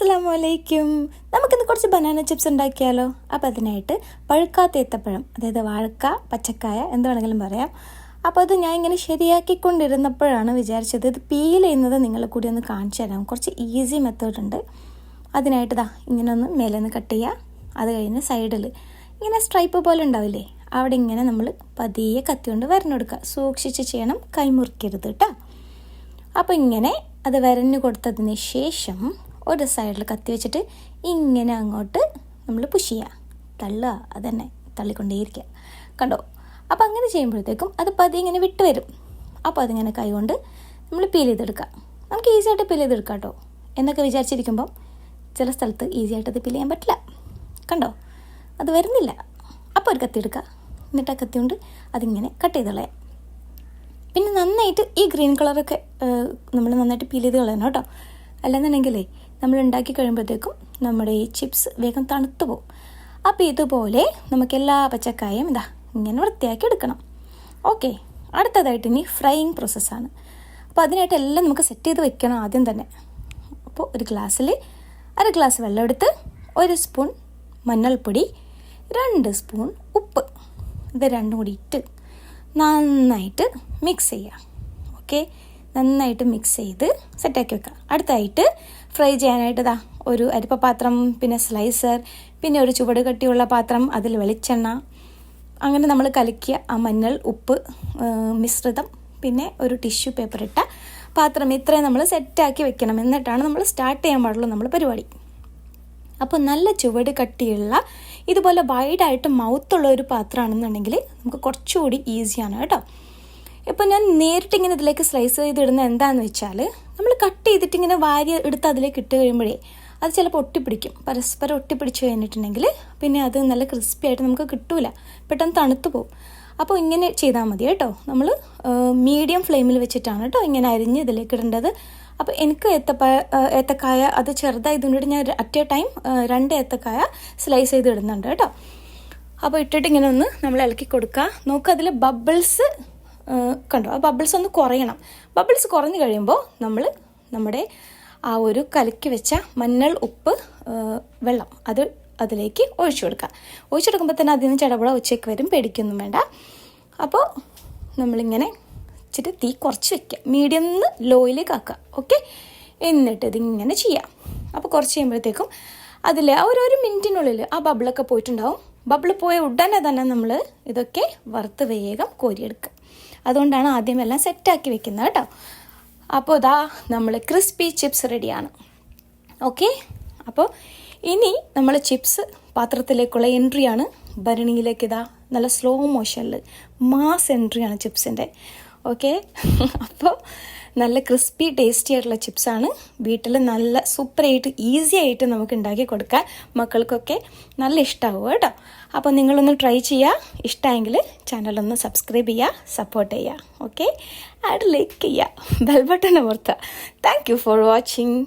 അസ്സലാമലൈക്കും. നമുക്കിന്ന് കുറച്ച് ബനാന ചിപ്സ് ഉണ്ടാക്കിയാലോ? അപ്പോൾ അതിനായിട്ട് പഴുക്കാത്ത ഏത്തപ്പഴം, അതായത് വാഴക്ക, പച്ചക്കായ എന്ത് വേണമെങ്കിലും പറയാം. അപ്പോൾ അത് ഞാൻ ഇങ്ങനെ ശരിയാക്കിക്കൊണ്ടിരുന്നപ്പോഴാണ് വിചാരിച്ചത് ഇത് പീൽ ചെയ്യുന്നത് നിങ്ങളെ കൂടി ഒന്ന് കാണിച്ചു തരാം. കുറച്ച് ഈസി മെത്തേഡ് ഉണ്ട്. അതിനായിട്ട് ഇങ്ങനെ ഒന്ന് മേലെ നിന്ന് കട്ട് ചെയ്യുക. അത് കഴിഞ്ഞ് സൈഡിൽ ഇങ്ങനെ സ്ട്രൈപ്പ് പോലെ ഉണ്ടാവില്ലേ, അവിടെ ഇങ്ങനെ നമ്മൾ പതിയെ കത്തി കൊണ്ട് വരഞ്ഞെടുക്കുക. സൂക്ഷിച്ച് ചെയ്യണം, കൈമുറിക്കരുത് കേട്ടോ. അപ്പോൾ ഇങ്ങനെ അത് വരഞ്ഞു കൊടുത്തതിന് ശേഷം ഒരു സൈഡിൽ കത്തി വെച്ചിട്ട് ഇങ്ങനെ അങ്ങോട്ട് നമ്മൾ പുഷ് ചെയ്യുക, തള്ളുക, അതന്നെ തള്ളിക്കൊണ്ടേയിരിക്കുക. കണ്ടോ? അപ്പോൾ അങ്ങനെ ചെയ്യുമ്പോഴത്തേക്കും അത് പതി ഇങ്ങനെ വിട്ട് വരും. അപ്പോൾ അതിങ്ങനെ കൈ കൊണ്ട് നമ്മൾ പീൽ ചെയ്തെടുക്കുക. നമുക്ക് ഈസി ആയിട്ട് പീൽ ചെയ്തെടുക്കാം കേട്ടോ എന്നൊക്കെ വിചാരിച്ചിരിക്കുമ്പം ചില സ്ഥലത്ത് ഈസി ആയിട്ട് അത് പീൽ ചെയ്യാൻ പറ്റില്ല. കണ്ടോ? അത് വരുന്നില്ല. അപ്പോൾ ഒരു കത്തി എടുക്കുക, എന്നിട്ട് ആ കത്തി കൊണ്ട് അതിങ്ങനെ കട്ട് ചെയ്ത് കളയാം. പിന്നെ നന്നായിട്ട് ഈ ഗ്രീൻ കളറൊക്കെ നമ്മൾ നന്നായിട്ട് പീൽ ചെയ്ത് കളയണം കേട്ടോ. അല്ലെന്നുണ്ടെങ്കിലേ നമ്മൾ ഉണ്ടാക്കി കഴിയുമ്പോഴത്തേക്കും നമ്മുടെ ഈ ചിപ്സ് വേഗം തണുത്തു പോകും. അപ്പോൾ ഇതുപോലെ നമുക്ക് എല്ലാ പച്ചക്കായും ഇങ്ങനെ വൃത്തിയാക്കി എടുക്കണം. ഓക്കെ, അടുത്തതായിട്ട് ഇനി ഫ്രൈയിങ് പ്രോസസ്സാണ്. അപ്പോൾ അതിനായിട്ട് എല്ലാം നമുക്ക് സെറ്റ് ചെയ്ത് വെക്കണം ആദ്യം തന്നെ. അപ്പോൾ ഒരു ഗ്ലാസ്സിൽ 1 ഗ്ലാസ് വെള്ളം എടുത്ത് 1 സ്പൂൺ മഞ്ഞൾപ്പൊടി, 2 സ്പൂൺ ഉപ്പ്, ഇത് രണ്ടും കൂടി ഇട്ട് നന്നായിട്ട് മിക്സ് ചെയ്യുക. ഓക്കെ, നന്നായിട്ട് മിക്സ് ചെയ്ത് സെറ്റാക്കി വെക്കുക. അടുത്തായിട്ട് ഫ്രൈ ചെയ്യാനായിട്ട് ഒരു അരിപ്പ പാത്രം, പിന്നെ സ്ലൈസർ, പിന്നെ ഒരു ചുവട് കട്ടിയുള്ള പാത്രം, അതിൽ വെളിച്ചെണ്ണ, അങ്ങനെ നമ്മൾ കലക്കിയ ആ മഞ്ഞൾ ഉപ്പ് മിശ്രിതം, പിന്നെ ഒരു ടിഷ്യൂ പേപ്പർ ഇട്ട പാത്രം, ഇത്രയും നമ്മൾ സെറ്റാക്കി വെക്കണം. എന്നിട്ടാണ് നമ്മൾ സ്റ്റാർട്ട് ചെയ്യാൻ പാടുള്ളൂ നമ്മൾ പരിപാടി. അപ്പോൾ നല്ല ചുവട് കട്ടിയുള്ള ഇതുപോലെ വൈഡായിട്ട് മൗത്തുള്ള ഒരു പാത്രമാണെന്നുണ്ടെങ്കിൽ നമുക്ക് കുറച്ചുകൂടി ഈസിയാണ് കേട്ടോ. ഇപ്പോൾ ഞാൻ നേരിട്ട് ഇങ്ങനെ ഇതിലേക്ക് സ്ലൈസ് ചെയ്തിടുന്നത് എന്താണെന്ന് വെച്ചാൽ, നമ്മൾ കട്ട് ചെയ്തിട്ട് ഇങ്ങനെ വാരി എടുത്ത് അതിലേക്ക് ഇട്ട് കഴിയുമ്പോഴേ അത് ചിലപ്പോൾ ഒട്ടിപ്പിടിക്കും. പരസ്പരം ഒട്ടിപ്പിടിച്ച് കഴിഞ്ഞിട്ടുണ്ടെങ്കിൽ പിന്നെ അത് നല്ല ക്രിസ്പി ആയിട്ട് നമുക്ക് കിട്ടൂല, പെട്ടെന്ന് തണുത്ത് പോകും. അപ്പോൾ ഇങ്ങനെ ചെയ്താൽ മതി കേട്ടോ. നമ്മൾ മീഡിയം ഫ്ലെയിമിൽ വെച്ചിട്ടാണ് കേട്ടോ ഇങ്ങനെ അരിഞ്ഞ് ഇതിലേക്ക് ഇടേണ്ടത്. അപ്പോൾ എനിക്ക് ഏത്തക്കായ അത് ചെറുതായതുകൊണ്ട് ഞാൻ അറ്റ് എ ടൈം 2 ഏത്തക്കായ സ്ലൈസ് ചെയ്ത് ഇടുന്നുണ്ട് കേട്ടോ. അപ്പോൾ ഇട്ടിട്ട് ഇങ്ങനെ ഒന്ന് നമ്മൾ ഇളക്കി കൊടുക്കുക. നോക്കുക, അതിൽ ബബിൾസ് കണ്ടോ? ആ ബബിൾസ് ഒന്ന് കുറയണം. ബബിൾസ് കുറഞ്ഞു കഴിയുമ്പോൾ നമ്മൾ നമ്മുടെ ആ ഒരു കലക്കി വെച്ച മഞ്ഞൾ ഉപ്പ് വെള്ളം അത് അതിലേക്ക് ഒഴിച്ചു കൊടുക്കുക. ഒഴിച്ചെടുക്കുമ്പോൾ തന്നെ അതിൽ നിന്ന് ചടപട ഉച്ചയ്ക്ക് വരും, പേടിക്കൊന്നും വേണ്ട. അപ്പോൾ നമ്മളിങ്ങനെ വെച്ചിട്ട് തീ കുറച്ച് വെക്കുക, മീഡിയം നിന്ന് ലോയിലേക്ക് ആക്കുക. ഓക്കെ, എന്നിട്ട് ഇതിങ്ങനെ ചെയ്യാം. അപ്പോൾ കുറച്ച് കഴിയുമ്പോഴത്തേക്കും അതിൽ ഒരു മിനിറ്റിനുള്ളിൽ ആ ബബിളൊക്കെ പോയിട്ടുണ്ടാവും. ബബിൾ പോയ ഉടനെ തന്നെ നമ്മൾ ഇതൊക്കെ വറുത്ത് വേഗം കോരിയെടുക്കുക. അതുകൊണ്ടാണ് ആദ്യം എല്ലാം സെറ്റാക്കി വെക്കുന്നത് കേട്ടോ. അപ്പോൾ നമ്മൾ ക്രിസ്പി ചിപ്സ് റെഡിയാണ്. ഓക്കെ, അപ്പോൾ ഇനി നമ്മൾ ചിപ്സ് പാത്രത്തിലേക്കുള്ള എൻട്രിയാണ്. ഭരണിയിലേക്ക് നല്ല സ്ലോ മോഷനിൽ മാസ് എൻട്രിയാണ് ചിപ്സിൻ്റെ. ഓക്കെ, അപ്പോൾ നല്ല ക്രിസ്പി ടേസ്റ്റി ആയിട്ടുള്ള ചിപ്സാണ്. വീട്ടിൽ നല്ല സൂപ്പറായിട്ട് ഈസി ആയിട്ട് നമുക്ക് ഉണ്ടാക്കി കൊടുക്കാൻ മക്കൾക്കൊക്കെ നല്ല ഇഷ്ടമാവും കേട്ടോ. അപ്പോൾ നിങ്ങളൊന്ന് ട്രൈ ചെയ്യുക. ഇഷ്ടമായെങ്കിൽ ചാനലൊന്ന് സബ്സ്ക്രൈബ് ചെയ്യുക, സപ്പോർട്ട് ചെയ്യുക. ഓക്കെ, ആഡ് ലൈക്ക് ചെയ്യുക, ബെൽ ബട്ടൺ അമർത്തുക. Thank you for watching.